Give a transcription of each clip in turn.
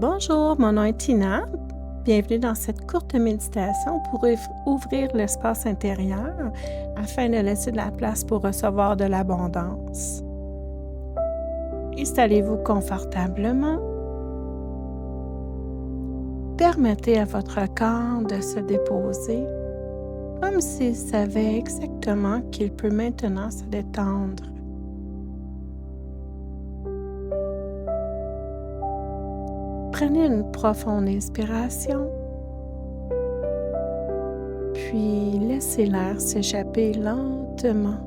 Bonjour, mon nom est Tina. Bienvenue dans cette courte méditation pour ouvrir l'espace intérieur afin de laisser de la place pour recevoir de l'abondance. Installez-vous confortablement. Permettez à votre corps de se déposer comme s'il savait exactement qu'il peut maintenant se détendre. Prenez une profonde inspiration, puis laissez l'air s'échapper lentement.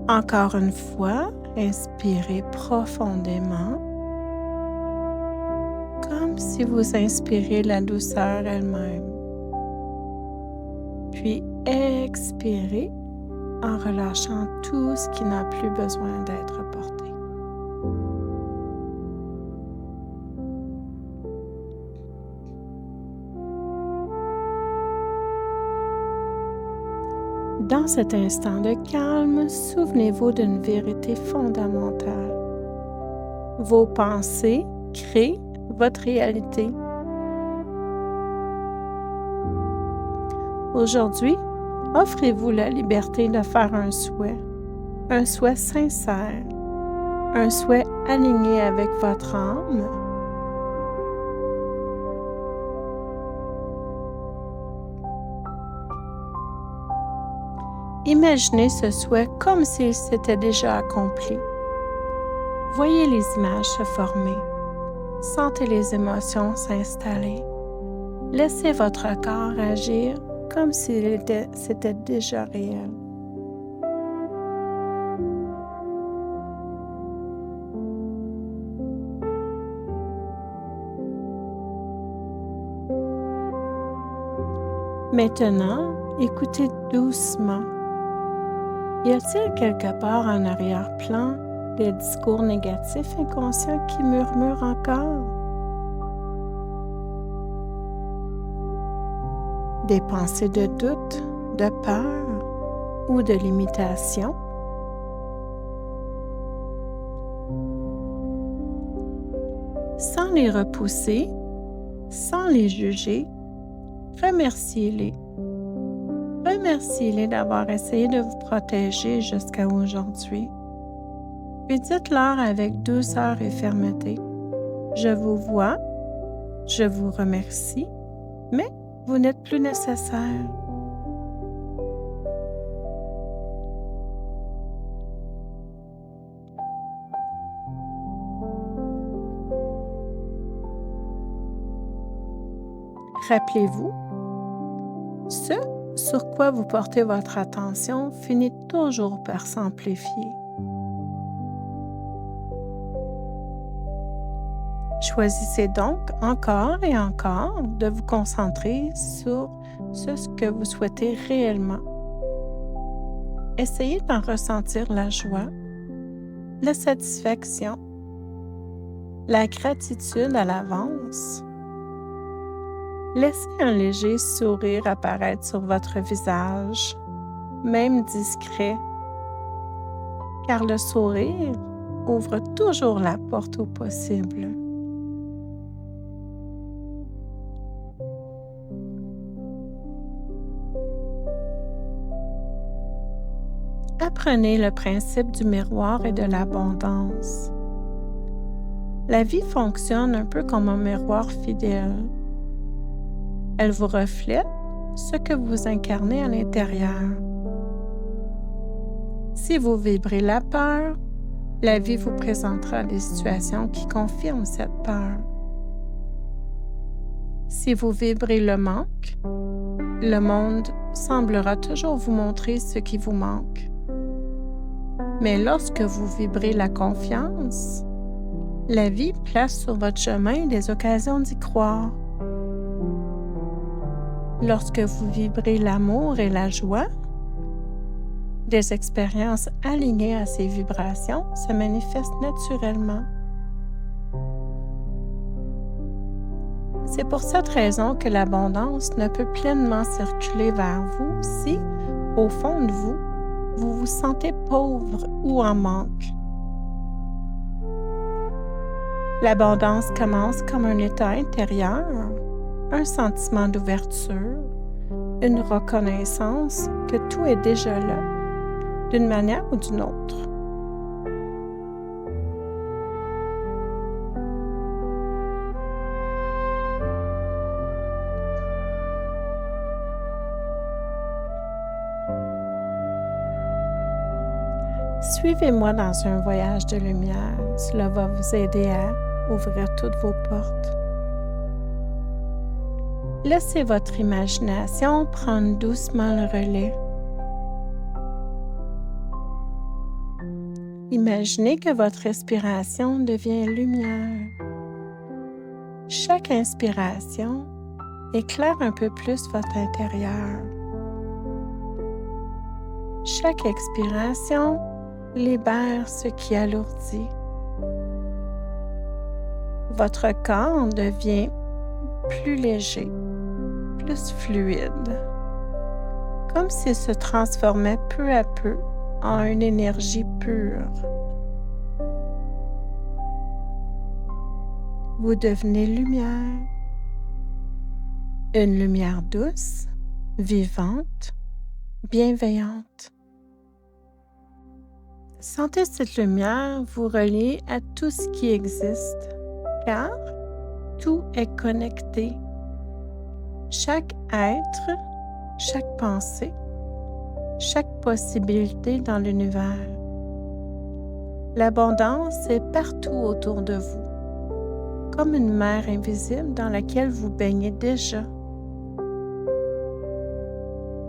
Encore une fois, inspirez profondément, comme si vous inspirez la douceur elle-même. Puis expirez en relâchant tout ce qui n'a plus besoin d'être porté. Dans cet instant de calme, souvenez-vous d'une vérité fondamentale. Vos pensées créent votre réalité. Aujourd'hui, offrez-vous la liberté de faire un souhait sincère, un souhait aligné avec votre âme. Imaginez ce souhait comme s'il s'était déjà accompli. Voyez les images se former. Sentez les émotions s'installer. Laissez votre corps agir comme c'était déjà réel. Maintenant, écoutez doucement. Y a-t-il quelque part en arrière-plan des discours négatifs inconscients qui murmurent encore? Des pensées de doute, de peur ou de limitation? Sans les repousser, sans les juger, remerciez-les. Remerciez-les d'avoir essayé de vous protéger jusqu'à aujourd'hui. Puis dites-leur avec douceur et fermeté: je vous vois, je vous remercie, mais vous n'êtes plus nécessaire. Rappelez-vous, ce sur quoi vous portez votre attention finit toujours par s'amplifier. Choisissez donc encore et encore de vous concentrer sur ce que vous souhaitez réellement. Essayez d'en ressentir la joie, la satisfaction, la gratitude à l'avance. Laissez un léger sourire apparaître sur votre visage, même discret, car le sourire ouvre toujours la porte au possible. Apprenez le principe du miroir et de l'abondance. La vie fonctionne un peu comme un miroir fidèle. Elle vous reflète ce que vous incarnez à l'intérieur. Si vous vibrez la peur, la vie vous présentera des situations qui confirment cette peur. Si vous vibrez le manque, le monde semblera toujours vous montrer ce qui vous manque. Mais lorsque vous vibrez la confiance, la vie place sur votre chemin des occasions d'y croire. Lorsque vous vibrez l'amour et la joie, des expériences alignées à ces vibrations se manifestent naturellement. C'est pour cette raison que l'abondance ne peut pleinement circuler vers vous si, au fond de vous, vous vous sentez pauvre ou en manque. L'abondance commence comme un état intérieur, un sentiment d'ouverture, une reconnaissance que tout est déjà là, d'une manière ou d'une autre. Suivez-moi dans un voyage de lumière. Cela va vous aider à ouvrir toutes vos portes. Laissez votre imagination prendre doucement le relais. Imaginez que votre respiration devient lumière. Chaque inspiration éclaire un peu plus votre intérieur. Chaque expiration libère ce qui alourdit. Votre corps devient plus léger, plus fluide, comme s'il se transformait peu à peu en une énergie pure. Vous devenez lumière, une lumière douce, vivante, bienveillante. Sentez cette lumière vous relier à tout ce qui existe, car tout est connecté. Chaque être, chaque pensée, chaque possibilité dans l'univers. L'abondance est partout autour de vous, comme une mer invisible dans laquelle vous baignez déjà.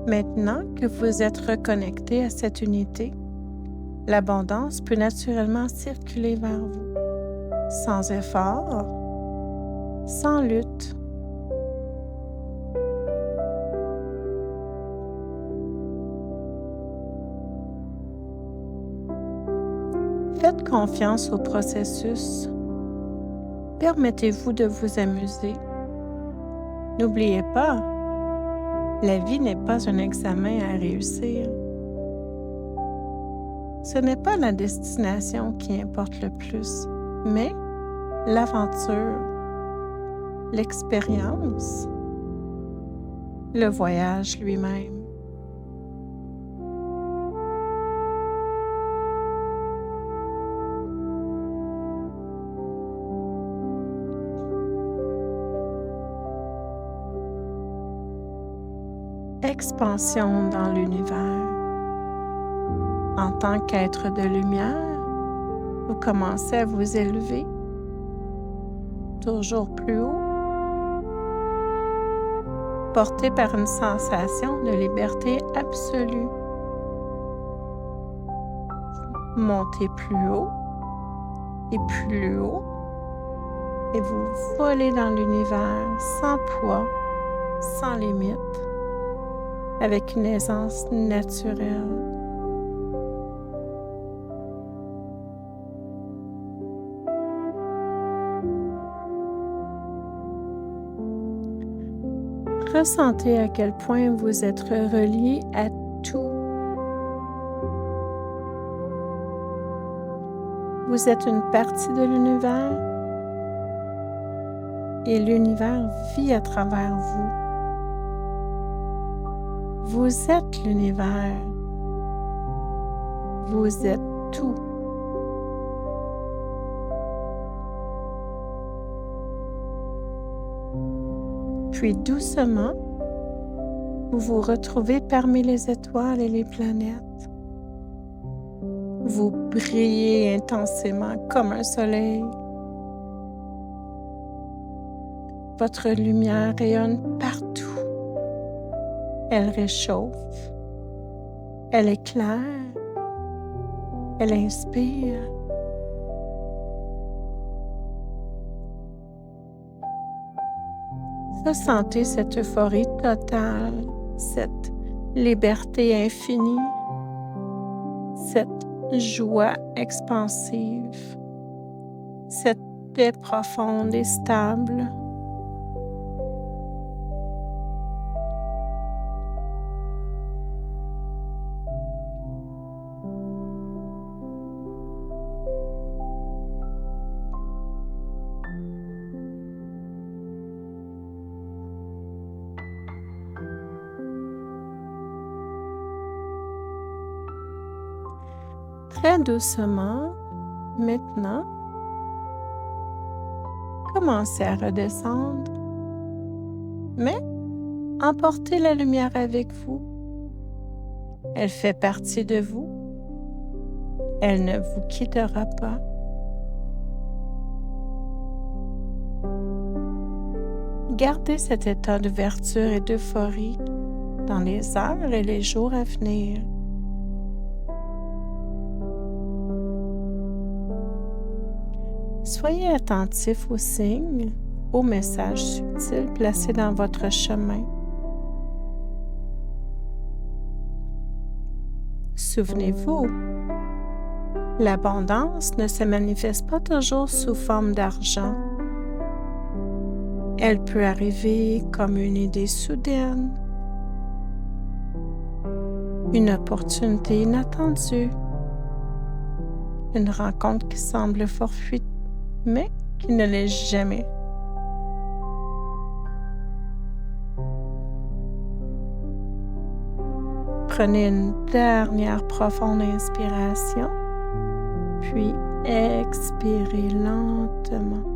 Maintenant que vous êtes reconnecté à cette unité, l'abondance peut naturellement circuler vers vous, sans effort, sans lutte. Faites confiance au processus. Permettez-vous de vous amuser. N'oubliez pas, la vie n'est pas un examen à réussir. Ce n'est pas la destination qui importe le plus, mais l'aventure, l'expérience, le voyage lui-même. Expansion dans l'univers. En tant qu'être de lumière, vous commencez à vous élever toujours plus haut, porté par une sensation de liberté absolue. Montez plus haut et plus haut, et vous volez dans l'univers sans poids, sans limite, avec une aisance naturelle. Ressentez à quel point vous êtes relié à tout. Vous êtes une partie de l'univers et l'univers vit à travers vous. Vous êtes l'univers. Vous êtes tout. Puis doucement, vous vous retrouvez parmi les étoiles et les planètes. Vous brillez intensément comme un soleil. Votre lumière rayonne partout. Elle réchauffe. Elle éclaire. Elle inspire. Ressentez cette euphorie totale, cette liberté infinie, cette joie expansive, cette paix profonde et stable. Très doucement, maintenant, commencez à redescendre, mais emportez la lumière avec vous. Elle fait partie de vous. Elle ne vous quittera pas. Gardez cet état d'ouverture et d'euphorie dans les heures et les jours à venir. Soyez attentif aux signes, aux messages subtils placés dans votre chemin. Souvenez-vous, l'abondance ne se manifeste pas toujours sous forme d'argent. Elle peut arriver comme une idée soudaine, une opportunité inattendue, une rencontre qui semble fortuite, mais qui ne l'est jamais. Prenez une dernière profonde inspiration, puis expirez lentement.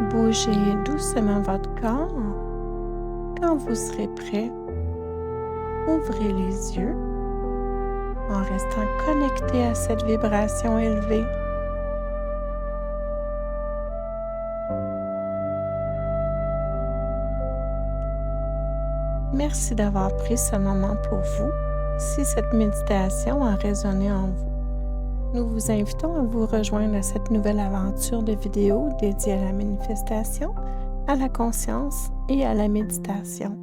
Bougez doucement votre corps. Quand vous serez prêt, ouvrez les yeux en restant connecté à cette vibration élevée. Merci d'avoir pris ce moment pour vous. Si cette méditation a résonné en vous, nous vous invitons à vous rejoindre à cette nouvelle aventure de vidéos dédiée à la manifestation, à la conscience et à la méditation.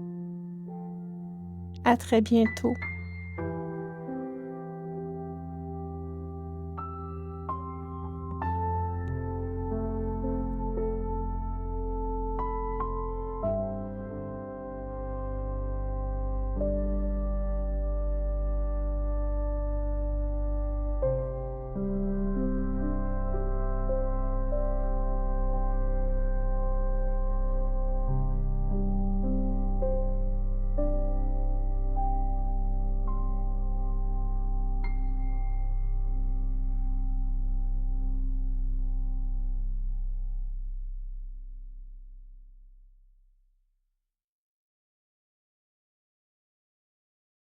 À très bientôt.